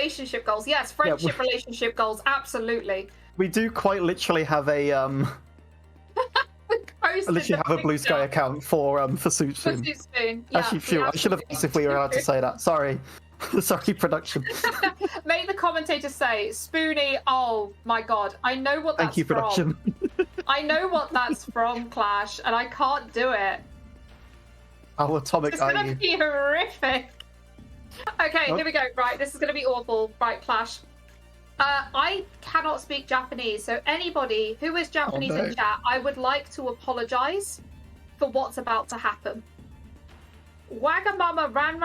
relationship goals. Yes, friendship relationship goals. Absolutely. We do quite literally have a Blue Sky account for Soup Spoon. Yeah, actually, I should have asked if we were allowed to say that. Sorry. Sorry, production. Make the commentator say, Spoonie, oh my god, I know what that's Thank you, production. from. I know what that's from, Clash, and I can't do it. Our atomic It's going to be horrific. Okay, Here we go. Right, this is going to be awful. Right, Clash. I cannot speak Japanese, so anybody who is Japanese in chat, I would like to apologize for what's about to happen. Wagamama ran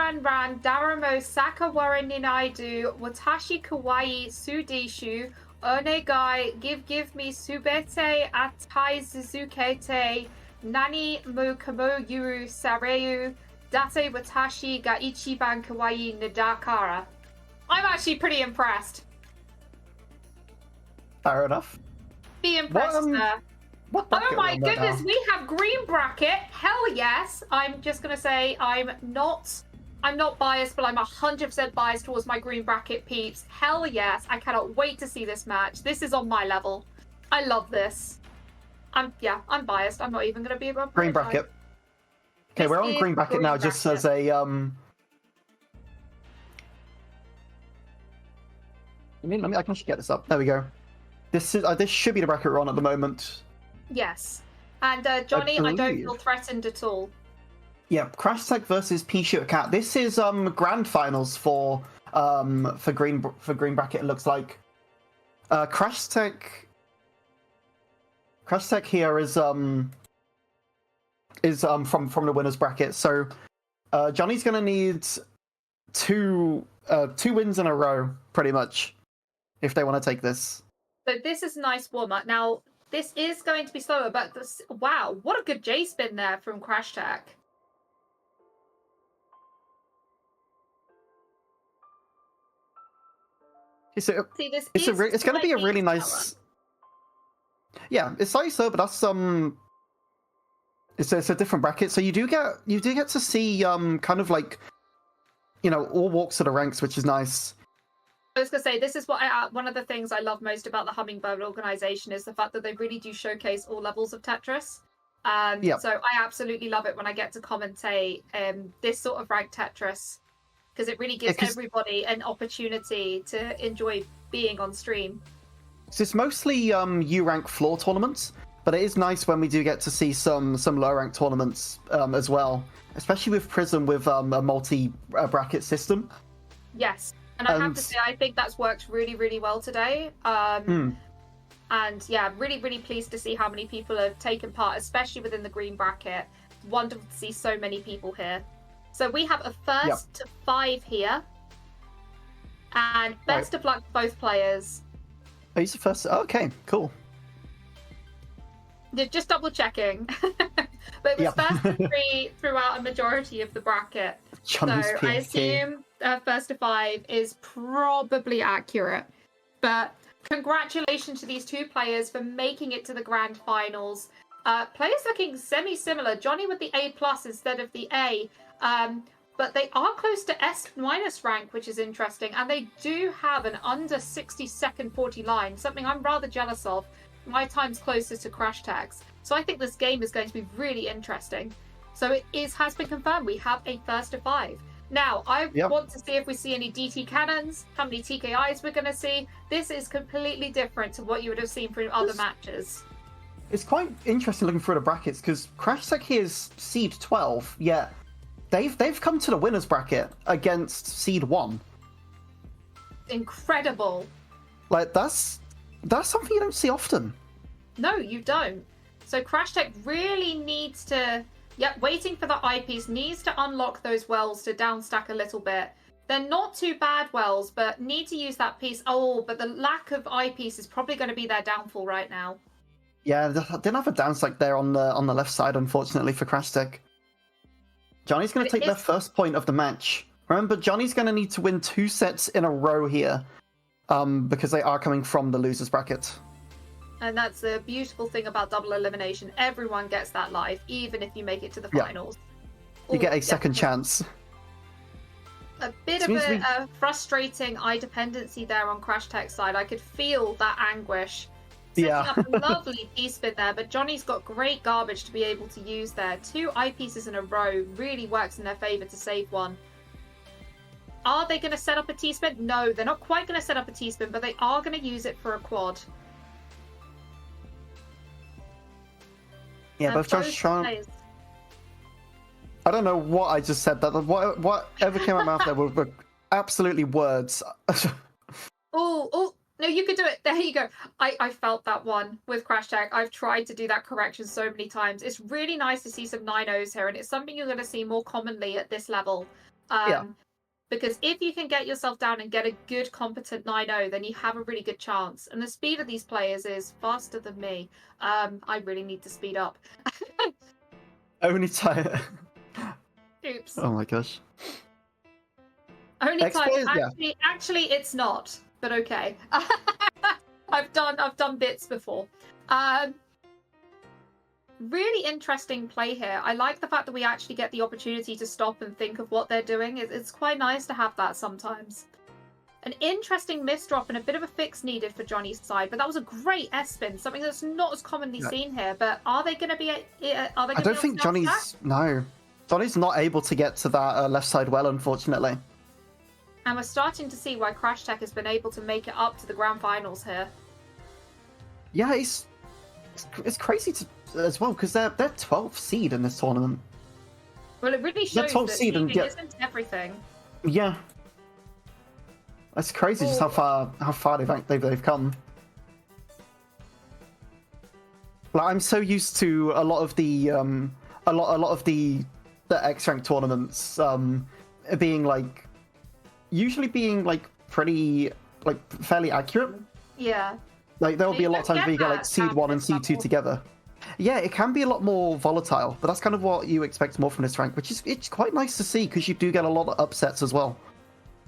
Daramo sakawara ninaidu watashi kawaii sudishu onegai give me subete atai zuzukete nani mu kamo yuru sareu date watashi ga ichiban kawaii nadakara. I'm actually pretty impressed. Fair enough. Be impressed, sir. Oh my goodness, we have green bracket. Hell yes. I'm just gonna say I'm not biased, but I'm 100% biased towards my green bracket peeps. Hell yes. I cannot wait to see this match. This is on my level. I love this. I'm biased. I'm not even gonna be able to green bracket. Okay, we're on green bracket now, just as a I can actually get this up. There we go. This should be the bracket we're on at the moment. Yes. And Johnny, I don't feel threatened at all. Yeah, Crashtek versus Pea Shooter Cat. This is grand finals for green bracket. It looks like Crashtek here is from the winners bracket. So Johnny's gonna need two wins in a row, pretty much, if they want to take this. So this is a nice warm up. Now this is going to be slower, but wow, what a good J spin there from Crashtek. It's going to be a really nice. Yeah, it's slightly slow, but that's it's a different bracket. So you do get to see kind of like, all walks of the ranks, which is nice. I was going to say, this is what one of the things I love most about the Hummingbird organization is the fact that they really do showcase all levels of Tetris. So I absolutely love it when I get to commentate this sort of ranked Tetris, because it really gives everybody an opportunity to enjoy being on stream. It's mostly U-rank floor tournaments, but it is nice when we do get to see some low-rank tournaments as well, especially with PRISM with a multi-bracket system. Yes. And I have to say, I think that's worked really, really well today. And yeah, really, really pleased to see how many people have taken part, especially within the green bracket. Wonderful to see so many people here. So we have a first to 5 here. And best of luck to both players. Oh, he's the first. Oh, okay, cool. Just double checking. But it was first to 3 throughout a majority of the bracket. Johnny's so I assume first to 5 is probably accurate. But congratulations to these two players for making it to the grand finals. Players looking semi-similar. Johnny with the A+ instead of the A. But they are close to S- rank, which is interesting. And they do have an under 60-second 40 line, something I'm rather jealous of. My time's closer to Crashtek's. So I think this game is going to be really interesting. So it has been confirmed. We have a first to 5. Now, I want to see if we see any DT cannons, how many TKIs we're going to see. This is completely different to what you would have seen from other matches. It's quite interesting looking through the brackets, because Crashtek here is seed 12, yet they've come to the winners bracket against seed 1. Incredible. Like, that's something you don't see often. No, you don't. So Crashtek really needs to... waiting for the eyepiece, needs to unlock those wells to downstack a little bit. They're not too bad wells, but need to use that piece. Oh, but the lack of eyepiece is probably going to be their downfall right now. Yeah, they didn't have a downstack there on the left side, unfortunately, for Crashtek. Johnny's going to take their first point of the match. Remember, Johnny's going to need to win 2 sets in a row here, because they are coming from the losers bracket. And that's the beautiful thing about double elimination. Everyone gets that life, even if you make it to the finals. You get a second chance. A bit of a frustrating eye dependency there on Crashtek's side. I could feel that anguish. Setting up a lovely T-spin there, but Johnny's got great garbage to be able to use there. 2 eyepieces in a row really works in their favor to save one. Are they going to set up a T-spin? No, they're not quite going to set up a T-spin, but they are going to use it for a quad. Yeah, but just trying. I don't know what I just said. That whatever came out of my mouth there were absolutely words. Oh, no, you could do it. There you go. I felt that one with Crashtek. I've tried to do that correction so many times. It's really nice to see some 9-0s here, and it's something you're going to see more commonly at this level. Yeah. Because if you can get yourself down and get a good, competent 9-0, then you have a really good chance. And the speed of these players is faster than me. I really need to speed up. Only time. Oops. Oh my gosh. Only time. Actually, it's not. But okay. I've done bits before. Really interesting play here. I like the fact that we actually get the opportunity to stop and think of what they're doing. It's quite nice to have that sometimes. An interesting misdrop and a bit of a fix needed for Johnny's side, but that was a great S-spin, something that's not as commonly seen here. But are they going to be? I don't think Johnny's. No, Johnny's not able to get to that left side well, unfortunately. And we're starting to see why Crashtek has been able to make it up to the grand finals here. Yeah, it's crazy as well because they're 12th seed in this tournament. Well, it really shows that seeding isn't everything. Yeah, that's crazy. Just how far they've come. Like, I'm so used to a lot of the X rank tournaments being like usually being like pretty like fairly accurate. Yeah. Like there'll be a lot of times where you get like seed 1 and seed 2 together. Yeah, it can be a lot more volatile, but that's kind of what you expect more from this rank, which is it's quite nice to see because you do get a lot of upsets as well.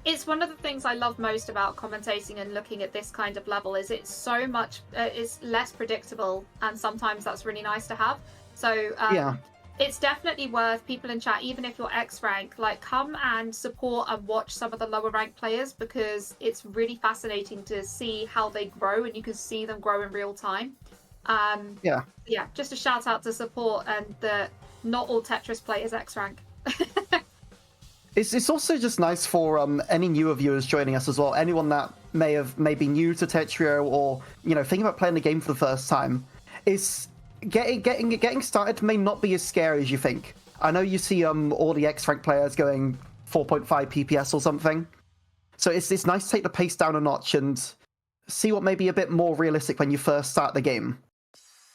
It's one of the things I love most about commentating and looking at this kind of level is it's so much it's less predictable, and sometimes that's really nice to have. So yeah. It's definitely worth people in chat, even if you're X rank, like come and support and watch some of the lower rank players because it's really fascinating to see how they grow and you can see them grow in real time. Yeah, just a shout out to support and the not all Tetris players X rank. It's also just nice for any newer viewers joining us as well. Anyone that may be new to Tetrio or thinking about playing the game for the first time. Is getting started may not be as scary as you think. I know you see all the X rank players going 4.5 PPS or something. So it's nice to take the pace down a notch and see what may be a bit more realistic when you first start the game.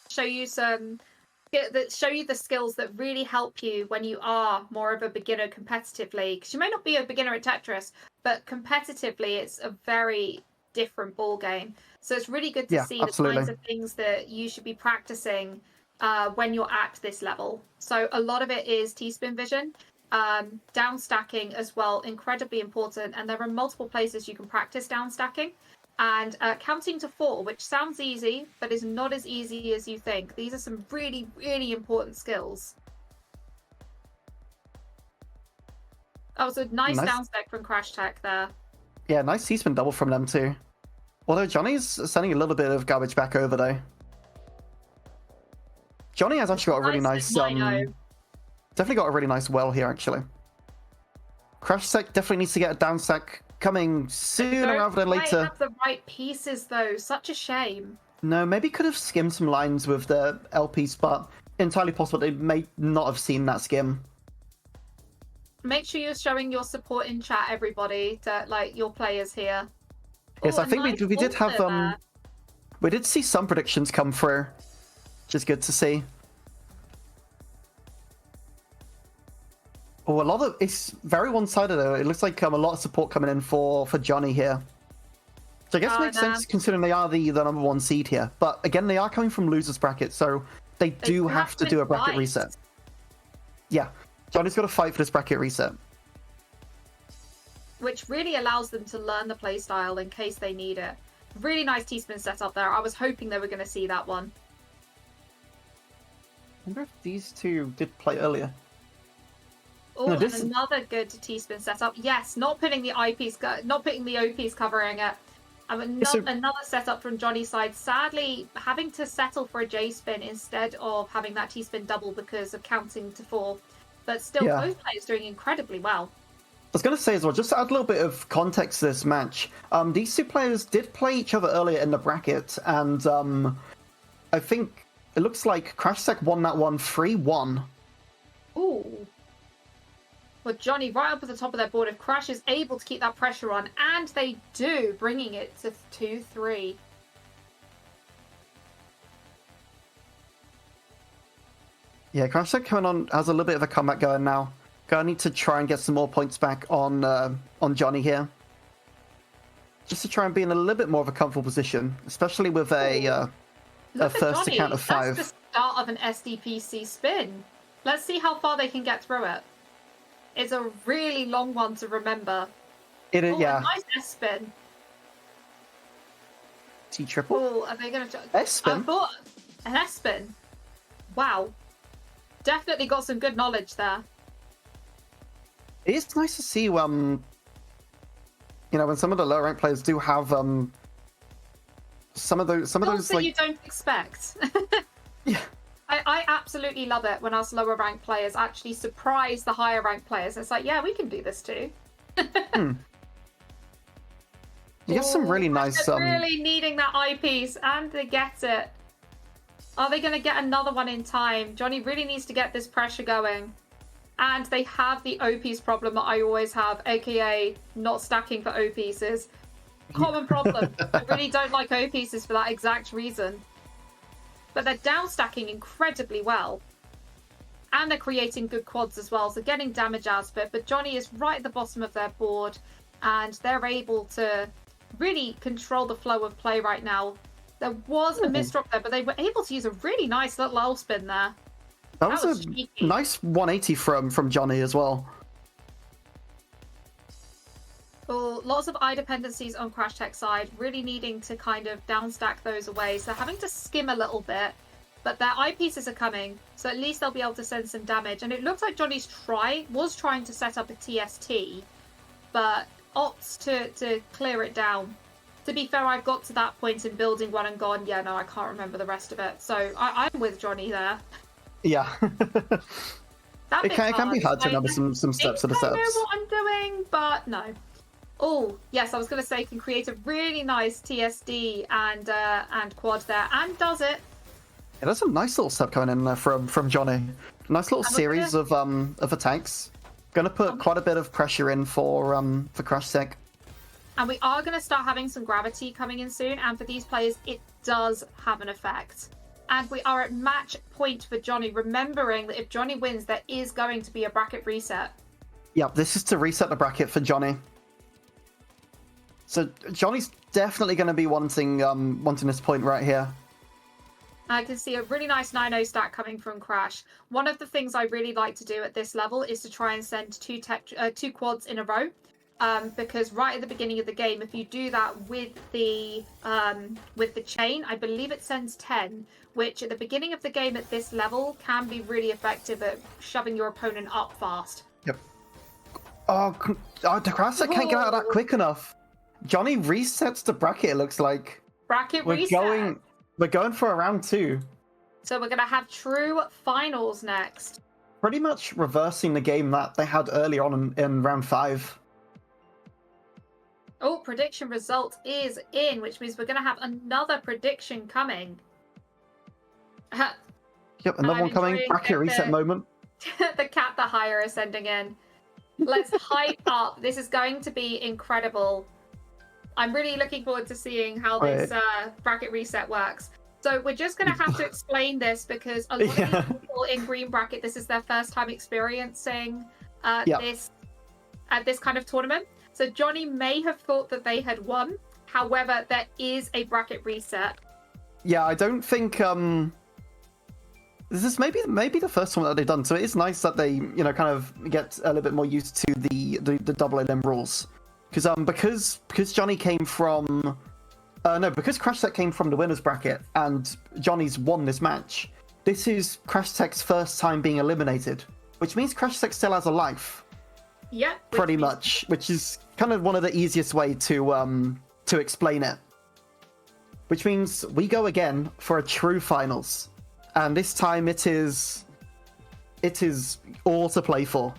Show you the skills that really help you when you are more of a beginner competitively. Because you may not be a beginner at Tetris, but competitively it's a very different ball game. So it's really good to see the kinds of things that you should be practicing when you're at this level. So a lot of it is T-spin vision, down stacking as well, incredibly important. And there are multiple places you can practice down stacking. And counting to 4, which sounds easy, but is not as easy as you think. These are some really, really important skills. That was a nice down stack from Crashtek there. Yeah, nice T-spin double from them too. Although Johnny's sending a little bit of garbage back over though. Johnny has actually got a really nice definitely got a really nice well here actually. Crashtek definitely needs to get a down stack coming sooner rather than later. Have the right pieces though, such a shame. No, maybe could have skimmed some lines with the LPs, but entirely possible they may not have seen that skim. Make sure you're showing your support in chat, everybody, to like your players here. Yes, I think we did have we did see some predictions come through, which is good to see. Oh, it's very one-sided though. It looks like a lot of support coming in for Johnny here. So I guess it makes sense considering they are the number 1 seed here. But again, they are coming from losers bracket, so they do have to do a bracket reset. Yeah, Johnny's got to fight for this bracket reset. Which really allows them to learn the playstyle in case they need it. Really nice T-spin setup there. I was hoping they were going to see that one. I wonder if these two did play earlier. Oh, No, and this- another good T-spin setup. Yes, not putting the OPs covering it. Another setup from Johnny's side. Sadly, having to settle for a J-spin instead of having that T-spin double because of counting to 4. But still, Yeah. both players doing incredibly well. I was going to say as well, just to add a little bit of context to this match, these two players did play each other earlier in the bracket, and I think it looks like Crashtek won that one 3-1. Ooh. Well, Johnny right up at the top of their board. If Crash is able to keep that pressure on, and they do, bringing it to 2-3. Yeah, Crashtek coming on has a little bit of a comeback going now. Gonna need to try and get some more points back on Johnny here. Just to try and be in a little bit more of a comfortable position, especially with a first to count of 5. That's the start of an SDPC spin. Let's see how far they can get through it. It's a really long one to remember. It is, yeah. A nice S spin. T triple. Oh, are they going to S spin? I thought an S spin. Wow. Definitely got some good knowledge there. It is nice to see when some of the lower rank players do have some of those like you don't expect. Yeah. I absolutely love it when us lower rank players actually surprise the higher rank players. It's like, yeah, we can do this too. You get some really nice. They're really needing that eyepiece, and they get it. Are they going to get another one in time? Johnny really needs to get this pressure going. And they have the O-piece problem that I always have, aka not stacking for O-pieces. Common problem. I really don't like O-pieces for that exact reason. But they're down stacking incredibly well. And they're creating good quads as well, so getting damage out of it. But Johnny is right at the bottom of their board, and they're able to really control the flow of play right now. There was a misdrop there, but they were able to use a really nice little L spin there. That was a cheeky. nice 180 from Johnny as well. Oh, lots of eye dependencies on Crashtek's side, really needing to kind of downstack those away. So having to skim a little bit, but their eyepieces are coming, so at least they'll be able to send some damage. And it looks like Johnny's was trying to set up a TST, but opts to clear it down. To be fair, I've got to that point in building one and gone, yeah, no, I can't remember the rest of it. So I'm with Johnny there. Yeah. It can be hard to remember some steps of the setups. I know what I'm doing, but no. Oh, yes, I was going to say can create a really nice TSD and quad there, and does it. Yeah, that's a nice little step coming in there from Johnny. Nice little series of attacks. Gonna put quite a bit of pressure in for Crashtek. And we are going to start having some gravity coming in soon, and for these players, it does have an effect. And we are at match point for Johnny, remembering that if Johnny wins, there is going to be a bracket reset. Yep, this is to reset the bracket for Johnny. So Johnny's definitely going to be wanting this point right here. I can see a really nice 9-0 stack coming from Crash. One of the things I really like to do at this level is to try and send two quads in a row. Because right at the beginning of the game, if you do that with the chain, I believe it sends 10, which at the beginning of the game at this level can be really effective at shoving your opponent up fast. Yep. Oh, the Crashtek can't get out of that quick enough. Johnny resets the bracket, it looks like. Bracket reset. We're going for a round 2. So we're going to have true finals next. Pretty much reversing the game that they had earlier on in round 5. Oh, prediction result is in, which means we're going to have another prediction coming. Yep, another one coming. Bracket reset moment. The cat the higher is sending in. Let's hype up. This is going to be incredible. I'm really looking forward to seeing how this bracket reset works. So we're just going to have to explain this because a lot of people in Green Bracket, this is their first time experiencing this kind of tournament. So Johnny may have thought that they had won. However, there is a bracket reset. Yeah, I don't think this is maybe the first one that they've done. So it is nice that they kind of get a little bit more used to the double LM rules. Because Johnny came from because Crashtek came from the winners bracket and Johnny's won this match. This is Crashtek's first time being eliminated. which means Crashtek still has a life. Yeah. Pretty much, which is kind of one of the easiest way to explain it. Which means we go again for a true finals, and this time it is all to play for.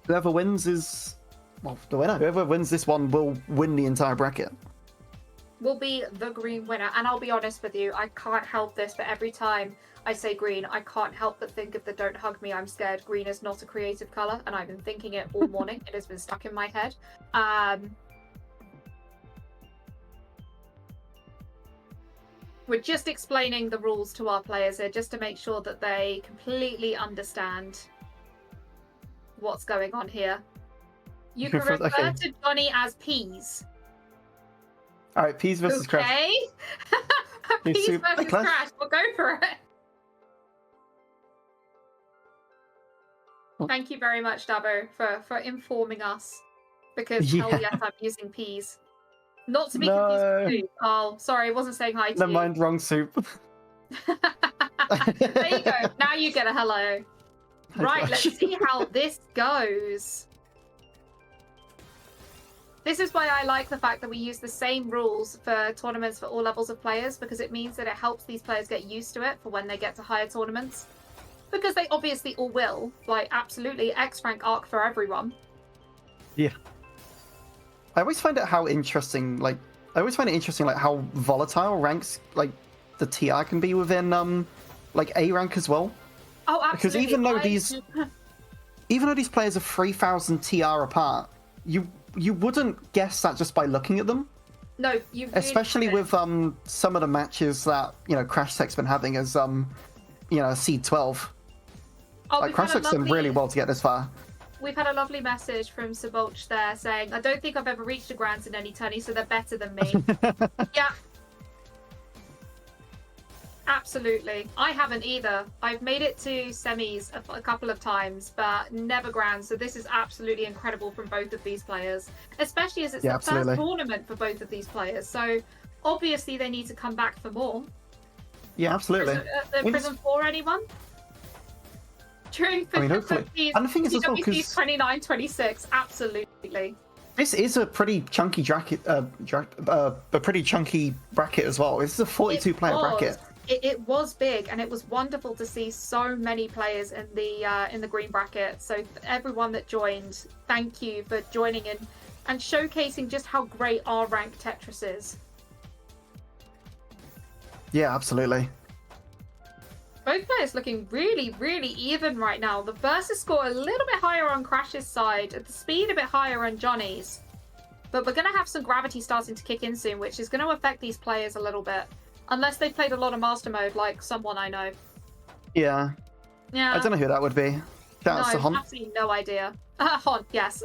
Whoever wins is, well, the winner. Whoever wins this one will win the entire bracket. Will be the green winner. And I'll be honest with you, I can't help this, but every time I say green, I can't help but think of the "Don't Hug Me, I'm Scared." Green is not a creative colour, and I've been thinking it all morning. It has been stuck in my head. We're just explaining the rules to our players here, just to make sure that they completely understand what's going on here. You can refer to Johnny as Peas. All right, Peas versus Crash. Okay. Peas versus Crash. We'll go for it. Thank you very much, Dabo, for informing us. Because hell yes, I'm using Peas. Not to be confused with soup. Oh, sorry, I wasn't saying hi to you. Never mind, wrong soup. There you go. Now you get a hello. Right, let's see how this goes. This is why I like the fact that we use the same rules for tournaments for all levels of players, because it means that it helps these players get used to it for when they get to higher tournaments. Because they obviously all will. Like, absolutely, X-Rank arc for everyone. Yeah. I always find it interesting, like how volatile ranks, like, the TR can be within, like, A rank as well. Oh, absolutely. Because even though these players are 3,000 TR apart, you wouldn't guess that just by looking at them. No, you really especially with some of the matches that Crashtek's been having as seed 12. Like Crashtek's done really well to get this far. We've had a lovely message from Sabolch there saying, "I don't think I've ever reached a Grand in any tourney, so they're better than me." Yeah. Absolutely. I haven't either. I've made it to semis a couple of times, but never Grand, so this is absolutely incredible from both of these players, especially as it's the first tournament for both of these players, so obviously they need to come back for more. Yeah, absolutely. Prism 4, anyone? During hopefully. And the thing is as well, because 29-26, absolutely. This is a pretty chunky bracket, a pretty chunky bracket as well. This is a 42-player bracket. It was big, and it was wonderful to see so many players in the green bracket. So everyone that joined, thank you for joining in and showcasing just how great our rank Tetris is. Yeah, absolutely. Both players looking really, really even right now. The versus score a little bit higher on Crash's side, the speed a bit higher on Johnny's. But we're going to have some gravity starting to kick in soon, which is going to affect these players a little bit. Unless they played a lot of Master Mode, like someone I know. Yeah. Yeah. I don't know who that would be. That's Hon. Absolutely no idea. Hon, yes.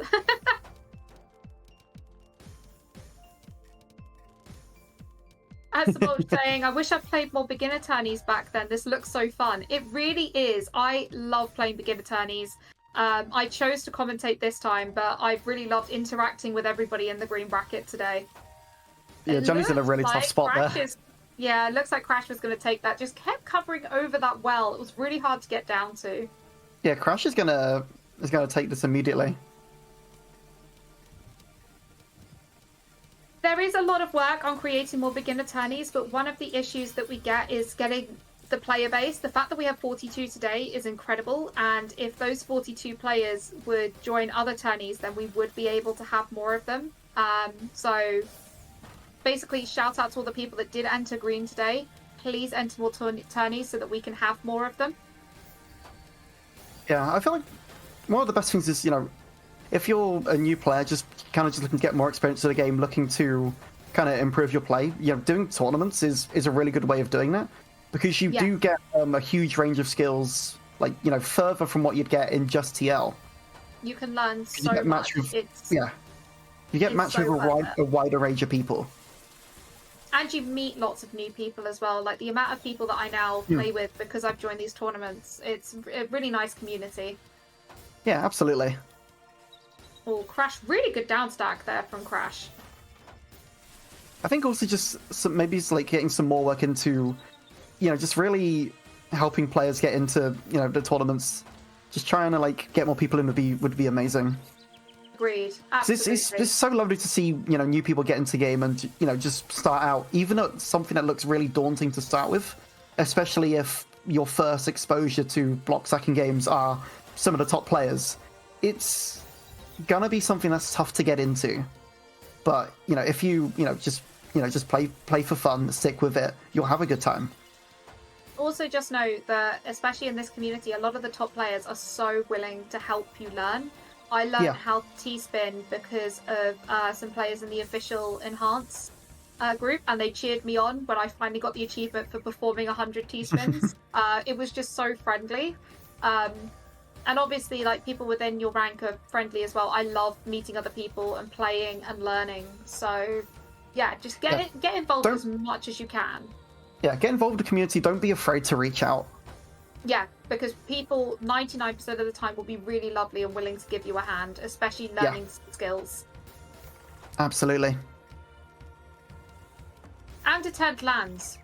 As Sabolch saying, I wish I'd played more beginner tourneys back then. This looks so fun. It really is. I love playing beginner tourneys. I chose to commentate this time, but I've really loved interacting with everybody in the green bracket today. Yeah, Johnny's in a really tough spot there. Yeah, it looks like Crash was going to take that. Just kept covering over that well. It was really hard to get down to. Yeah, Crash is gonna take this immediately. There is a lot of work on creating more beginner tourneys, but one of the issues that we get is getting the player base. The fact that we have 42 today is incredible, and if those 42 players would join other tourneys, then we would be able to have more of them. So basically, shout out to all the people that did enter green today. Please enter more tourneys so that we can have more of them. Yeah, I feel like one of the best things is, if you're a new player, just looking to get more experience of the game, looking to kind of improve your play, doing tournaments is a really good way of doing that, because you do get a huge range of skills, like, further from what you'd get in just TL. You can learn so much. You get matched with a wider range of people. And you meet lots of new people as well. Like the amount of people that I now play with because I've joined these tournaments. It's a really nice community. Yeah, absolutely. Oh, Crash, really good down stack there from Crash. I think also just maybe it's like getting some more work into, just really helping players get into the tournaments. Just trying to like get more people in would be amazing. Agreed. Absolutely. It's so lovely to see new people get into game and just start out, even at something that looks really daunting to start with, especially if your first exposure to block stacking games are some of the top players. It's gonna be something that's tough to get into, but if you just play for fun, stick with it, you'll have a good time. Also, just note that, especially in this community, a lot of the top players are so willing to help you learn. I learned how to T-spin because of some players in the official Enhance group, and they cheered me on when I finally got the achievement for performing 100 T-spins. It was just so friendly. And obviously, like, people within your rank are friendly as well. I love meeting other people and playing and learning. So, yeah, just get involved as much as you can. Yeah, get involved with the community. Don't be afraid to reach out. Yeah, because people 99% of the time will be really lovely and willing to give you a hand, especially learning skills. Absolutely. And attend LANs.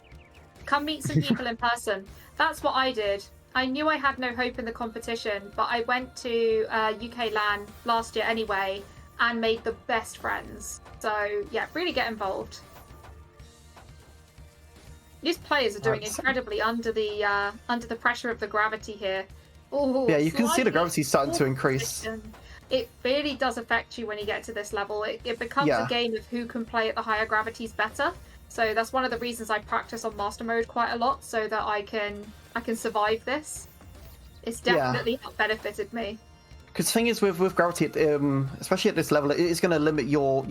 Come meet some people in person. That's what I did. I knew I had no hope in the competition, but I went to UK LAN last year anyway and made the best friends. So, yeah, really get involved. These players are doing incredibly under the pressure of the gravity here. Ooh, yeah, you can see the gravity starting to increase. It really does affect you when you get to this level. It becomes a game of who can play at the higher gravities better. So that's one of the reasons I practice on master mode quite a lot, so that I can survive this. It's definitely benefited me. Because the thing is, with gravity, especially at this level, it is going to limit your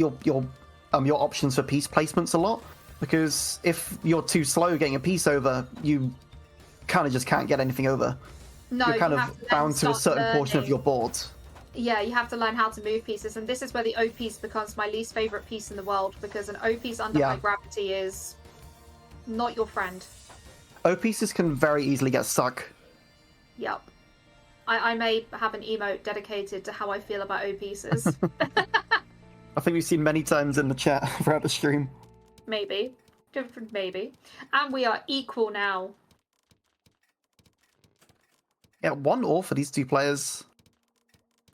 options for piece placements a lot. Because if you're too slow getting a piece over, you kind of just can't get anything over. No, you're kind of bound to a certain portion of your board. Yeah, you have to learn how to move pieces, and this is where the O piece becomes my least favorite piece in the world, because an O piece under high gravity is not your friend. O pieces can very easily get stuck. Yep. I may have an emote dedicated to how I feel about O pieces. I think we've seen many times in the chat throughout the stream. Maybe. Different maybe. And we are equal now. Yeah, 1-all for these two players.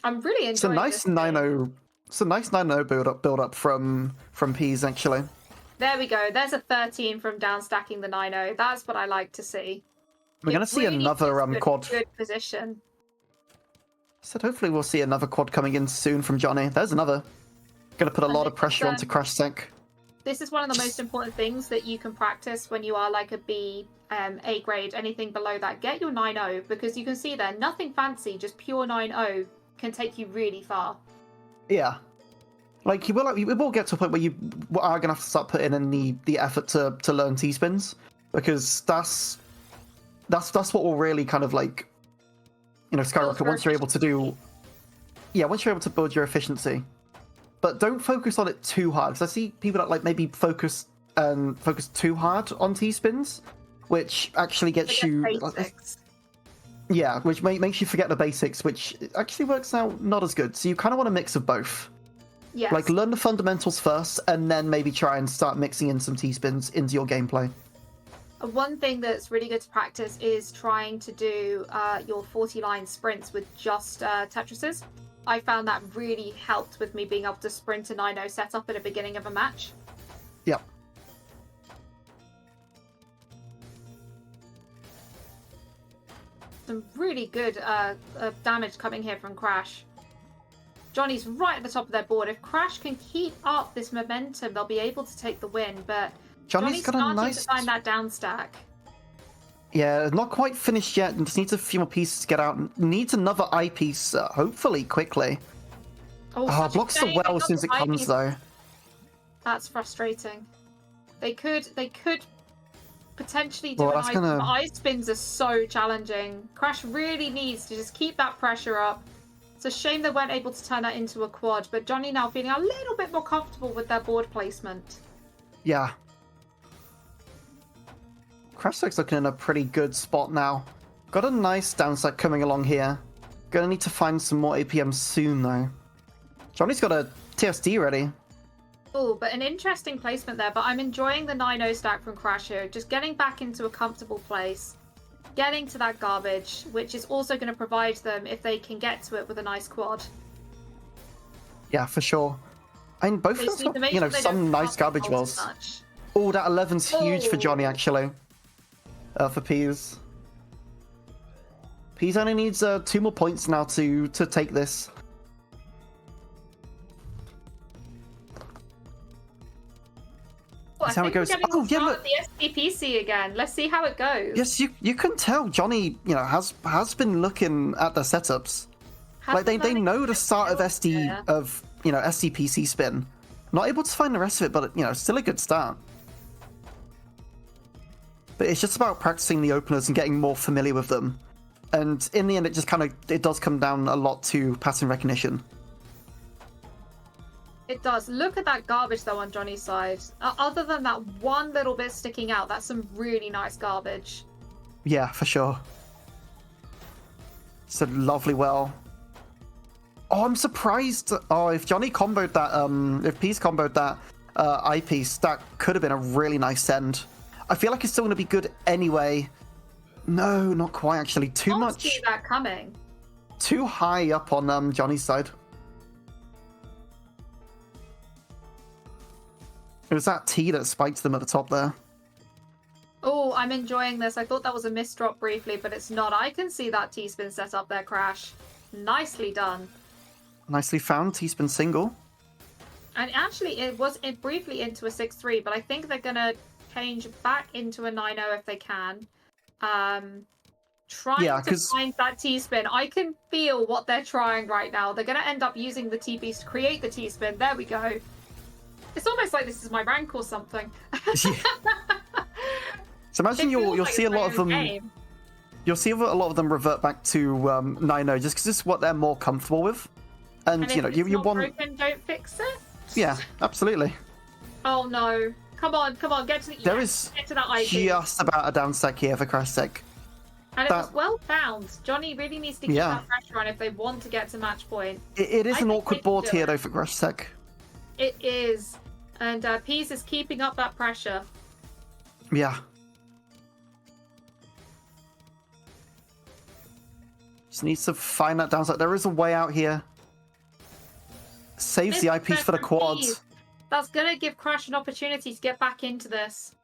I'm really enjoying it's a nice 9-0. It's a nice 9-0 build up from Peas, actually. There we go. There's a 13 from down stacking the 9-0. That's what I like to see. We're going to see another quad. Good position. So hopefully we'll see another quad coming in soon from Johnny. There's another. Going to put a lot of pressure onto Crashtek. This is one of the most important things that you can practice when you are like a B, A grade, anything below that. Get your 9-0, because you can see there, nothing fancy, just pure 9-0 can take you really far. Yeah. Like, it will get to a point where you are going to have to start putting in the effort to learn T-spins, because that's what will really kind of like, skyrocket once you're able to do... Yeah, once you're able to build your efficiency. But don't focus on it too hard, because I see people that like maybe focus too hard on T-spins, which actually gets you... Yeah, which makes you forget the basics, which actually works out not as good. So you kind of want a mix of both. Yes. Like, learn the fundamentals first, and then maybe try and start mixing in some T-spins into your gameplay. One thing that's really good to practice is trying to do your 40-line sprints with just Tetrises. I found that really helped with me being able to sprint a 9-0 setup at the beginning of a match. Yep. Some really good damage coming here from Crash. Johnny's right at the top of their board. If Crash can keep up this momentum, they'll be able to take the win, but Johnny's got starting a nice... to find that down stack. Yeah, not quite finished yet. Just needs a few more pieces to get out. Needs another eye piece, hopefully, quickly. Blocks the well as soon as it comes, though. That's frustrating. They could potentially do an eye... Eye spins are so challenging. Crash really needs to just keep that pressure up. It's a shame they weren't able to turn that into a quad, but Johnny now feeling a little bit more comfortable with their board placement. Yeah. Crashtek's looking in a pretty good spot now. Got a nice downside coming along here. Gonna need to find some more APMs soon, though. Johnny's got a TSD ready. Oh, but an interesting placement there. But I'm enjoying the 9-0 stack from Crash here. Just getting back into a comfortable place. getting to that garbage, which is also going to provide them, if they can get to it, with a nice quad. Yeah, for sure. And both of them got, you know, some nice garbage wells. Oh, that 11's huge for Johnny, actually. For Peas. Peas only needs 2 more points now to take this. Well, how it goes. Oh, yeah, look. The SPPC again. Let's see how it goes. Yes, you can tell Johnny, you know, has been looking at the setups. Like they know the start of SDPC spin. Not able to find the rest of it, but you know, still a good start. But it's just about practicing the openers and getting more familiar with them. And in the end, it does come down a lot to pattern recognition. It does. Look at that garbage, though, on Johnny's side. Other than that one little bit sticking out, that's some really nice garbage. Yeah, for sure. It's a lovely well. Oh, I'm surprised. Oh, if Johnny comboed that, if Peas comboed that eyepiece, that could have been a really nice send. I feel like it's still going to be good anyway. No, not quite, actually. Too much. I see that coming. Too high up on Johnny's side. It was that T that spiked them at the top there. Oh, I'm enjoying this. I thought that was a misdrop briefly, but it's not. I can see that T-spin set up there, Crash. Nicely done. Nicely found, T-spin single. And actually, it was briefly into a 6-3, but I think they're going to change back into a 9-0 if they can. Trying to find that T-spin. I can feel what they're trying right now. They're going to end up using the T-piece to create the T-spin. There we go. It's almost like this is my rank or something. So imagine you'll see a lot of them. Game. You'll see a lot of them revert back to 9-0 just because it's what they're more comfortable with. And you know, you want broken, don't fix it. Yeah, absolutely. Oh no! Come on, get to the. There is get to that ID. Just about a down stack here for Crashtek. And it was well found. Johnny really needs to keep that pressure on if they want to get to match point. It is an awkward board here though for Crashtek. It is. And Peas is keeping up that pressure. Yeah. Just needs to find that downside. There is a way out here. Saves the eyepiece for the quads. That's going to give Crash an opportunity to get back into this.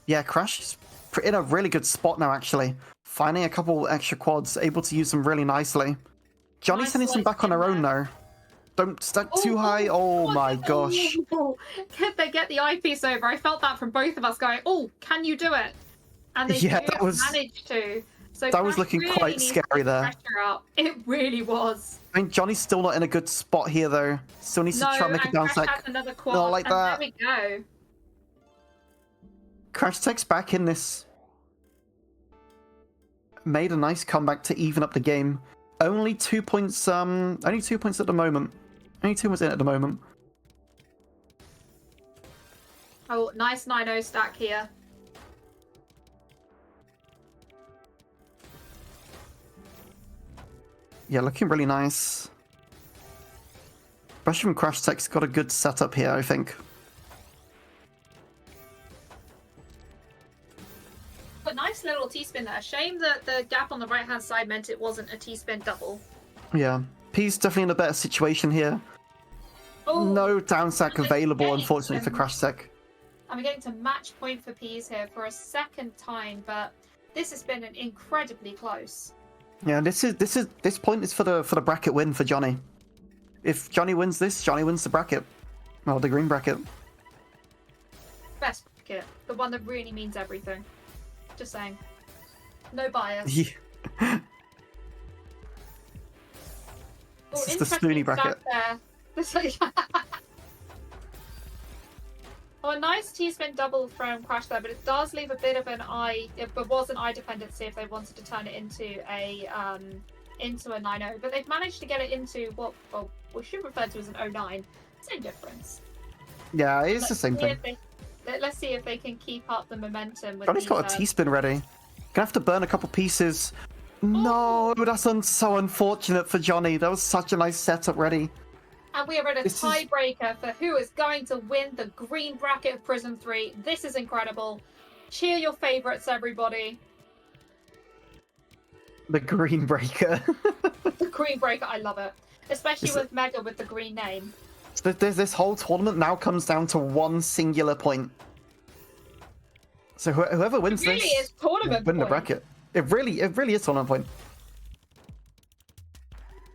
Yeah, Crash is in a really good spot now, actually. Finding a couple extra quads, able to use them really nicely. Johnny's sending some back on her own, though. Don't stack too high. Oh my gosh. Could they get the eyepiece over? I felt that from both of us going, oh, can you do it? And they managed to. So that was looking quite scary there. It really was. I mean, Johnny's still not in a good spot here, though. Still needs to try and make a down stack. Another quad, not like that. There we go. Crashtek's back in this. Made a nice comeback to even up the game. Only 2 points. Only 2 points at the moment. Only 2 was in at the moment. Oh, nice 9-0 stack here. Yeah, looking really nice. Especially from Crashtek's got a good setup here, I think. But nice little T-spin there. Shame that the gap on the right-hand side meant it wasn't a T-spin double. Yeah. P's definitely in a better situation here. Oh, no down stack available, unfortunately, for Crashtek. I'm getting to match point for P's here for a second time, but this has been an incredibly close. Yeah, this point is for the bracket win for Johnny. If Johnny wins this, Johnny wins the bracket. Well, the green bracket. Best bracket. The one that really means everything. Just saying. No bias. Yeah. This is the Spoony bracket. Oh, a nice T-spin double from Crash there, but it does leave a bit of an eye. It was an eye dependency if they wanted to turn it into a 9-0, but they've managed to get it into what we should refer to as an 0-9. Same difference. Yeah, it's the same thing. Let's see if they can keep up the momentum. Johnny's got a T-spin ready. Gonna have to burn a couple pieces. No, that's so unfortunate for Johnny. That was such a nice setup ready. And we are at a tiebreaker for who is going to win the green bracket of PRISM 3. This is incredible. Cheer your favourites, everybody. The green breaker. The green breaker, I love it. Especially with Mega with the green name. This whole tournament now comes down to one singular point. So whoever wins it really this is tournament win the point. bracket. It really is tournament point.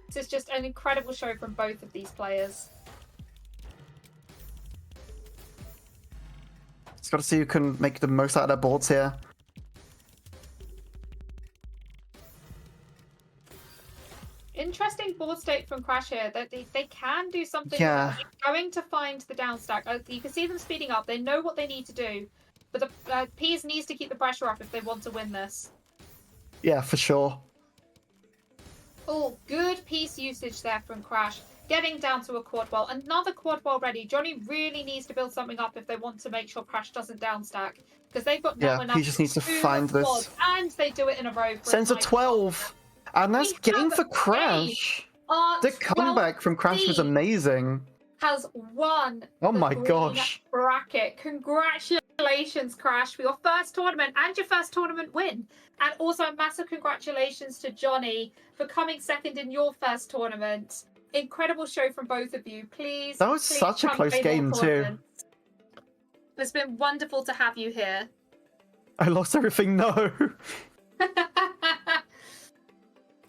This is just an incredible show from both of these players. Just got to see who can make the most out of their boards here. Interesting board state from Crash here. That they can do something. Yeah. They're going to find the down stack. You can see them speeding up. They know what they need to do. But the Peas needs to keep the pressure up if they want to win this. Yeah, for sure. Oh, good piece usage there from Crash. Getting down to a quad wall. Another quad wall ready. Johnny really needs to build something up if they want to make sure Crash doesn't down stack. Because they've got now enough. He just needs to find this. And they do it in a row. Sends a 12. And that's game for Crash. The comeback from Crash was amazing. Has won. Oh my gosh. Bracket. Congratulations, Crash, for your first tournament and your first tournament win. And also a massive congratulations to Johnny for coming second in your first tournament. Incredible show from both of you. Please. That was such a close game too. It's been wonderful to have you here. I lost everything. No.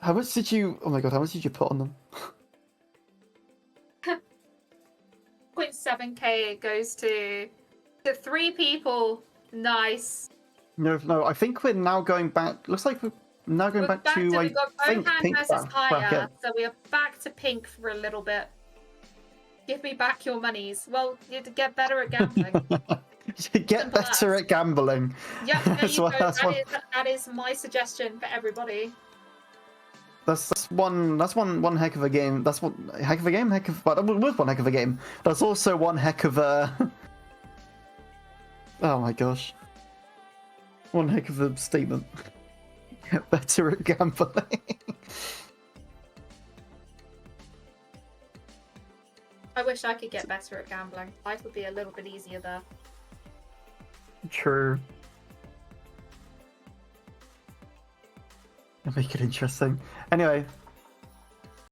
How much did you? Oh my god! How much did you put on them? 0.7k goes to 3 people. Nice. No. I think we're now going back. Looks like we're now going back to. We've got think Bohan pink versus Haya, bracket. so we are back to pink for a little bit. Give me back your monies. Well, you have to get better at gambling. Get better at gambling. Yeah, there you go. That is my suggestion for everybody. That's one heck of a game. That's one heck of a game. But it was one heck of a game. That's also one heck of a. Oh my gosh. One heck of a statement. Get better at gambling. I wish I could get better at gambling. Life would be a little bit easier there. True. Make it interesting. Anyway,